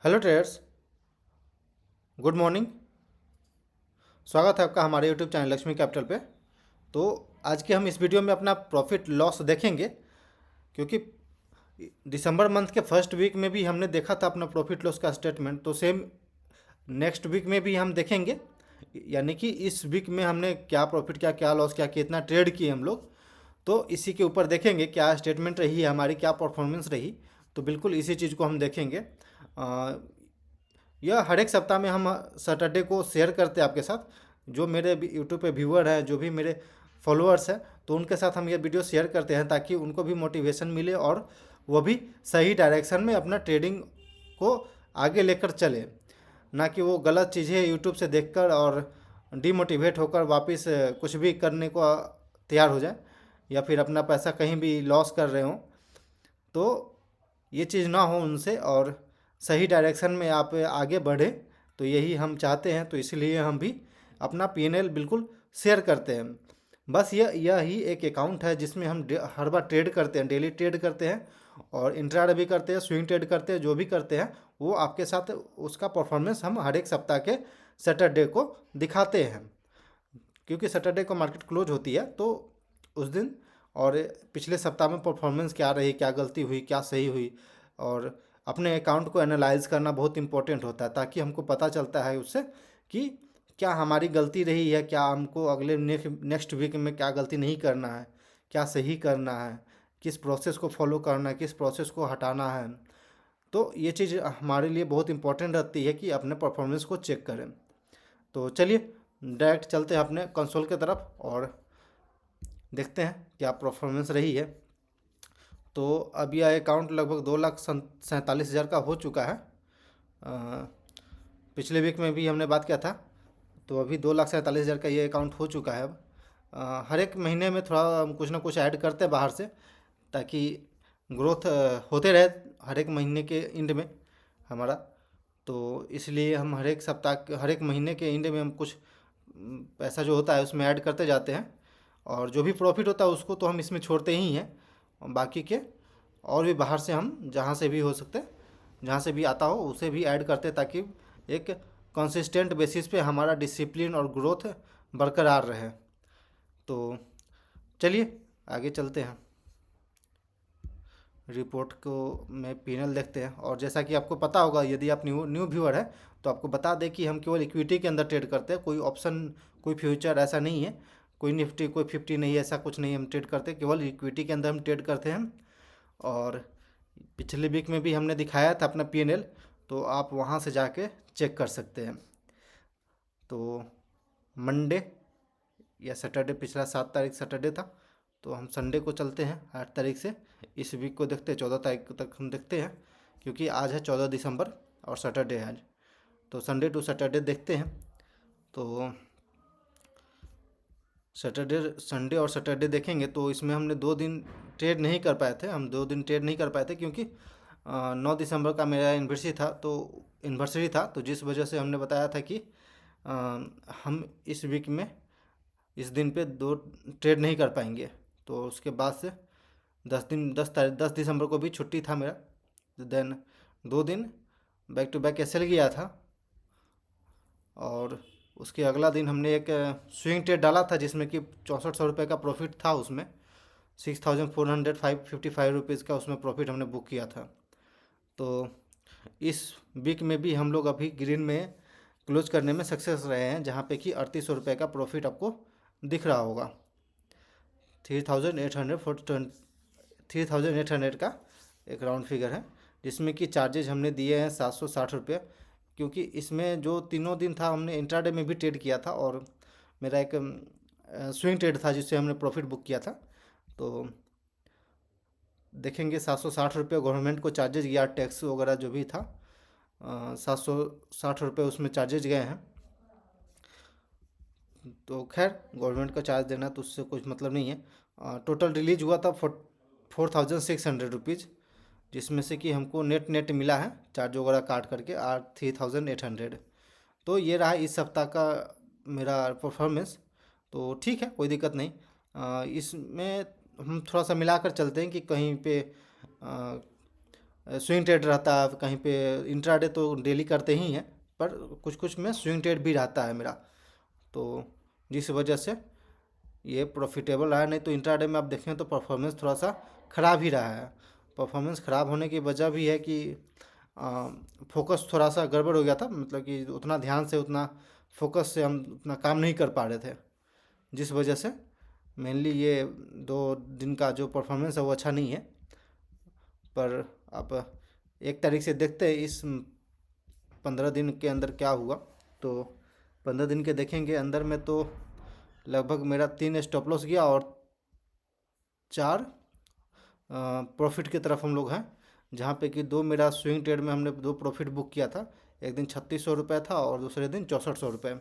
Hello traders. Good morning. स्वागत है आपका हमारे यूट्यूब चैनल लक्ष्मी कैपिटल पे। तो आज के हम इस वीडियो में अपना प्रॉफिट लॉस देखेंगे, क्योंकि दिसंबर मंथ के फर्स्ट वीक में भी हमने देखा था अपना प्रॉफिट लॉस का स्टेटमेंट, तो सेम नेक्स्ट वीक में भी हम देखेंगे। यानी कि इस वीक में हमने क्या प्रॉफिट क्या क्या लॉस क्या कितना ट्रेड किए हम लोग, तो इसी के ऊपर देखेंगे क्या स्टेटमेंट रही है हमारी, क्या परफॉर्मेंस रही। तो बिल्कुल इसी चीज़ को हम देखेंगे। यह हर एक सप्ताह में हम सैटरडे को शेयर करते हैं आपके साथ। जो मेरे यूट्यूब पे व्यूअर हैं, जो भी मेरे फॉलोअर्स हैं, तो उनके साथ हम ये वीडियो शेयर करते हैं ताकि उनको भी मोटिवेशन मिले और वो भी सही डायरेक्शन में अपना ट्रेडिंग को आगे लेकर चले। ना कि वो गलत चीज़ें यूट्यूब से देखकर और डीमोटिवेट होकर वापस कुछ भी करने को तैयार हो जाए, या फिर अपना पैसा कहीं भी लॉस कर रहे हों। तो ये चीज़ ना हो उनसे, और सही डायरेक्शन में आप आगे बढ़े, तो यही हम चाहते हैं। तो इसलिए हम भी अपना पीएनएल बिल्कुल शेयर करते हैं। बस यही एक अकाउंट है जिसमें हम हर बार ट्रेड करते हैं, डेली ट्रेड करते हैं और इंट्राडे भी करते हैं, स्विंग ट्रेड करते हैं। जो भी करते हैं वो आपके साथ उसका परफॉर्मेंस हम हर एक सप्ताह के सैटरडे को दिखाते हैं, क्योंकि सैटरडे को मार्केट क्लोज होती है। तो उस दिन और पिछले सप्ताह में परफॉर्मेंस क्या रही, क्या गलती हुई, क्या सही हुई, और अपने अकाउंट को एनालाइज करना बहुत इंपॉर्टेंट होता है, ताकि हमको पता चलता है उससे कि क्या हमारी गलती रही है, क्या हमको अगले नेक्स्ट वीक में क्या गलती नहीं करना है, क्या सही करना है, किस प्रोसेस को फॉलो करना है, किस प्रोसेस को हटाना है। तो ये चीज़ हमारे लिए बहुत इंपॉर्टेंट रहती है कि अपने परफॉर्मेंस को चेक करें। तो चलिए डायरेक्ट चलते हैं अपने कंसोल की तरफ और देखते हैं क्या परफॉर्मेंस रही है। तो अब यह अकाउंट लगभग 2,47,000 का हो चुका है। अ, पिछले वीक में भी हमने बात किया था, तो अभी 2,47,000 का ये अकाउंट हो चुका है अब। हर एक महीने में थोड़ा हम कुछ ना कुछ ऐड करते हैं बाहर से, ताकि ग्रोथ होते रहे हर एक महीने के एंड में हमारा। तो इसलिए हम हर एक महीने के एंड में हम कुछ पैसा जो होता है उसमें ऐड करते जाते हैं, और जो भी प्रॉफिट होता है उसको तो हम इसमें छोड़ते ही हैं। और बाकी के और भी बाहर से हम जहाँ से भी हो सकते, जहाँ से भी आता हो उसे भी ऐड करते, ताकि एक कंसिस्टेंट बेसिस पे हमारा डिसिप्लिन और ग्रोथ बरकरार रहे। तो चलिए आगे चलते हैं, रिपोर्ट को में पीएनएल देखते हैं। और जैसा कि आपको पता होगा, यदि आप न्यू न्यू व्यूअर है, तो आपको बता दें कि हम केवल इक्विटी के अंदर ट्रेड करते हैं, कोई ऑप्शन कोई फ्यूचर ऐसा नहीं है, कोई निफ्टी कोई 50 नहीं है, ऐसा कुछ नहीं हम ट्रेड करते, केवल इक्विटी के अंदर हम ट्रेड करते हैं। और पिछले वीक में भी हमने दिखाया था अपना पीएनएल, तो आप वहाँ से जाके चेक कर सकते हैं। तो मंडे या सैटरडे, पिछला 7 तारीख सैटरडे था, तो हम संडे को चलते हैं 8 तारीख से। इस वीक को देखते हैं, 14 तारीख तक हम देखते हैं, क्योंकि आज है 14 दिसंबर और सैटरडे है आज। तो संडे टू सैटरडे देखते हैं। तो सैटरडे संडे और सैटरडे देखेंगे, तो इसमें हमने 2 दिन ट्रेड नहीं कर पाए थे। हम 2 दिन ट्रेड नहीं कर पाए थे क्योंकि 9 दिसंबर का मेरा एनिवर्सरी था, तो जिस वजह से हमने बताया था कि अ, हम इस वीक में इस दिन पे 2 ट्रेड नहीं कर पाएंगे। तो उसके बाद से 10 दिन 10 दिसंबर को भी छुट्टी था मेरा। देन 2 दिन बैक टू बैक एसएल गया था, और उसके अगला दिन हमने एक स्विंग ट्रेड डाला था, जिसमें कि 6400 रुपये का प्रॉफिट था उसमें। 6,455 रुपीज़ का उसमें प्रॉफिट हमने बुक किया था। तो इस वीक में भी हम लोग अभी ग्रीन में क्लोज करने में सक्सेस रहे हैं, जहाँ पे कि 3800 रुपये का प्रॉफिट आपको दिख रहा होगा। 3,800 का एक राउंड फिगर है, जिसमें कि चार्जेज हमने दिए हैं 760 रुपये, क्योंकि इसमें जो तीनों दिन था हमने इंट्राडे में भी ट्रेड किया था, और मेरा एक स्विंग ट्रेड था जिससे हमने प्रॉफिट बुक किया था। तो देखेंगे 760 रुपये गवर्नमेंट को चार्जेज गया, टैक्स वगैरह जो भी था 760 रुपये उसमें चार्जेज गए हैं। तो खैर गवर्नमेंट का चार्ज देना तो उससे कुछ मतलब नहीं है। टोटल रिलीज हुआ था 4,600 रुपीज़, जिसमें से कि हमको नेट नेट मिला है चार्ज वगैरह काट करके 3,800। तो ये रहा इस सप्ताह का मेरा परफॉर्मेंस। तो ठीक है, कोई दिक्कत नहीं। इसमें हम थोड़ा सा मिलाकर चलते हैं कि कहीं पे स्विंग ट्रेड रहता है, कहीं पे इंट्राडे तो डेली करते ही हैं, पर कुछ कुछ में स्विंग ट्रेड भी रहता है मेरा, तो जिस वजह से ये प्रॉफिटेबल रहा है। नहीं तो इंट्राडे में आप देखें तो परफॉर्मेंस थोड़ा सा ख़राब ही रहा है। परफॉर्मेंस ख़राब होने की वजह भी है कि फोकस थोड़ा सा गड़बड़ हो गया था, मतलब कि उतना ध्यान से उतना फोकस से हम उतना काम नहीं कर पा रहे थे, जिस वजह से मेनली ये 2 दिन का जो परफॉर्मेंस है वो अच्छा नहीं है। पर आप एक तारीख से देखते हैं इस 15 दिन के अंदर क्या हुआ। तो 15 दिन के देखेंगे अंदर में तो लगभग मेरा 3 स्टॉप लॉस गया और 4 प्रॉफिट की तरफ हम लोग हैं, जहाँ पे कि 2 मेरा स्विंग ट्रेड में हमने 2 प्रॉफिट बुक किया था। एक दिन 3600 रुपये था और दूसरे दिन 6400 रुपये।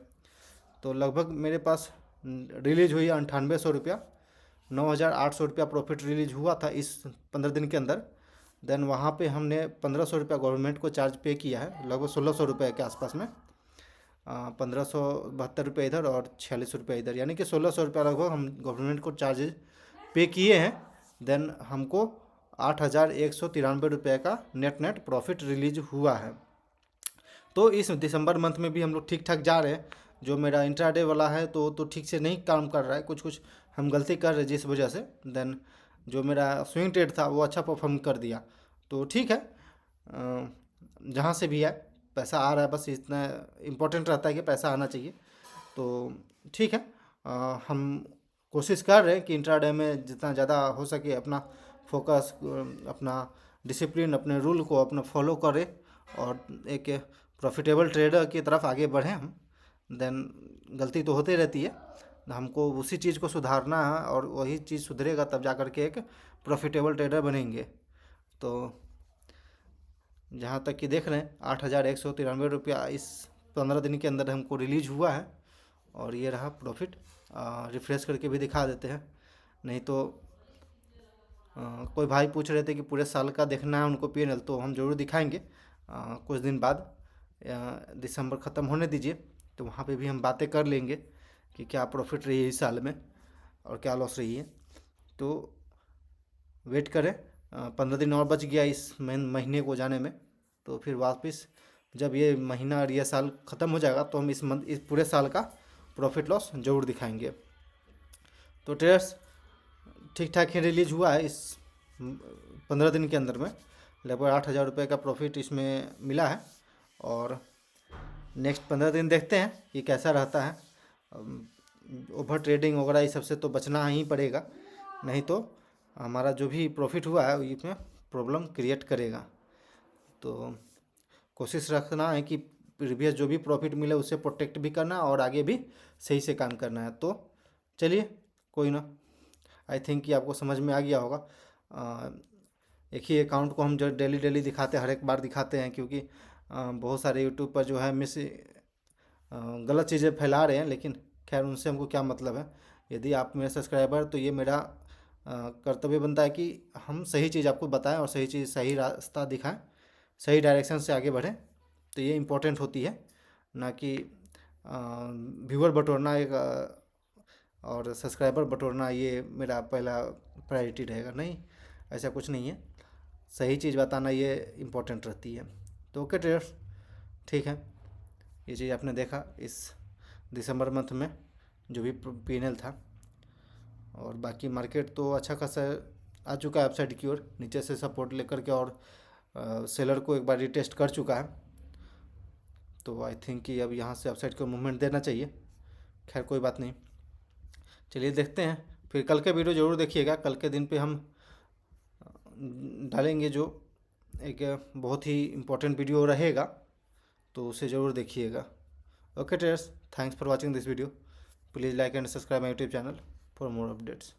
तो लगभग मेरे पास रिलीज हुई 9800 रुपया, 9800 रुपया प्रॉफिट रिलीज हुआ था इस 15 दिन के अंदर। देन वहाँ पे हमने 1500 रुपया गवर्नमेंट को चार्ज पे किया है, लगभग 1600 रुपये के आसपास में। 1572 रुपये इधर और 46 रुपये इधर, यानी कि 1600 रुपया लगभग हम गवर्नमेंट को चार्जेज पे किए हैं। देन हमको 8193 रुपये का नेट प्रॉफिट रिलीज हुआ है। तो इस दिसंबर मंथ में भी हम लोग ठीक ठाक जा रहे हैं। जो मेरा इंट्राडे वाला है तो ठीक से नहीं काम कर रहा है, कुछ कुछ हम गलती कर रहे हैं जिस वजह से। देन जो मेरा स्विंग ट्रेड था वो अच्छा परफॉर्म कर दिया, तो ठीक है। जहाँ से भी है पैसा आ रहा है, बस इतना इम्पोर्टेंट रहता है कि पैसा आना चाहिए, तो ठीक है। हम कोशिश कर रहे हैं कि इंट्राडे में जितना ज़्यादा हो सके अपना फोकस, अपना डिसिप्लिन, अपने रूल को अपना फॉलो करें और एक प्रॉफिटेबल ट्रेडर की तरफ आगे बढ़ें हम। देन गलती तो होती रहती है, हमको उसी चीज़ को सुधारना है और वही चीज़ सुधरेगा तब जा कर के एक प्रॉफिटेबल ट्रेडर बनेंगे। तो जहाँ तक कि देख रहे हैं 8193 रुपया इस 15 दिन के अंदर हमको रिलीज हुआ है और ये रहा प्रॉफिट। रिफ्रेश करके भी दिखा देते हैं, नहीं तो कोई भाई पूछ रहे थे कि पूरे साल का देखना है उनको P&L, तो हम ज़रूर दिखाएंगे कुछ दिन बाद। दिसंबर ख़त्म होने दीजिए, तो वहाँ पे भी हम बातें कर लेंगे कि क्या प्रॉफिट रही है इस साल में और क्या लॉस रही है। तो वेट करें, 15 दिन और बच गया इस महीने को जाने में, तो फिर वापस जब ये महीना और ये साल ख़त्म हो जाएगा तो हम इस पूरे साल का प्रॉफिट लॉस ज़रूर दिखाएंगे। तो ट्रेडर्स ठीक ठाक ही रिलीज हुआ है इस 15 दिन के अंदर में, लगभग 8000 रुपये का प्रॉफिट इसमें मिला है। और नेक्स्ट 15 दिन देखते हैं कि कैसा रहता है। ओवर ट्रेडिंग वगैरह इस सबसे तो बचना ही पड़ेगा, नहीं तो हमारा जो भी प्रॉफिट हुआ है इसमें प्रॉब्लम क्रिएट करेगा। तो कोशिश रखना है कि प्रीवियस जो भी प्रॉफिट मिले उसे प्रोटेक्ट भी करना और आगे भी सही से काम करना है। तो चलिए कोई ना, आई थिंक कि आपको समझ में आ गया होगा। एक ही अकाउंट को हम जो डेली दिखाते हैं, हर एक बार दिखाते हैं, क्योंकि बहुत सारे यूट्यूब पर जो है गलत चीज़ें फैला रहे हैं, लेकिन खैर उनसे हमको क्या मतलब है। यदि आप मेरे सब्सक्राइबर, तो ये मेरा कर्तव्य बनता है कि हम सही चीज़ आपको बताएं और सही चीज़, सही रास्ता दिखाएं, सही डायरेक्शन से आगे बढ़ें। तो ये इम्पोर्टेंट होती है, ना कि व्यूअर बटोरना एक और सब्सक्राइबर बटोरना ये मेरा पहला प्रायोरिटी रहेगा। नहीं, ऐसा कुछ नहीं है, सही चीज़ बताना ये इम्पोर्टेंट रहती है। तो ओके ट्रेडर्स, ठीक है। ये चीज़ आपने देखा इस दिसंबर मंथ में जो भी P&L था, और बाकी मार्केट तो अच्छा खासा आ चुका है अपसाइड की ओर, नीचे से सपोर्ट लेकर के, और सेलर को एक बार रिटेस्ट कर चुका है। तो आई थिंक कि अब यहाँ से अपसाइड को मूवमेंट देना चाहिए। खैर कोई बात नहीं, चलिए देखते हैं। फिर कल के वीडियो ज़रूर देखिएगा, कल के दिन पे हम डालेंगे जो एक बहुत ही इम्पोर्टेंट वीडियो रहेगा, तो उसे ज़रूर देखिएगा। Okay traders, thanks for watching this video. Please like and subscribe my YouTube channel for more updates.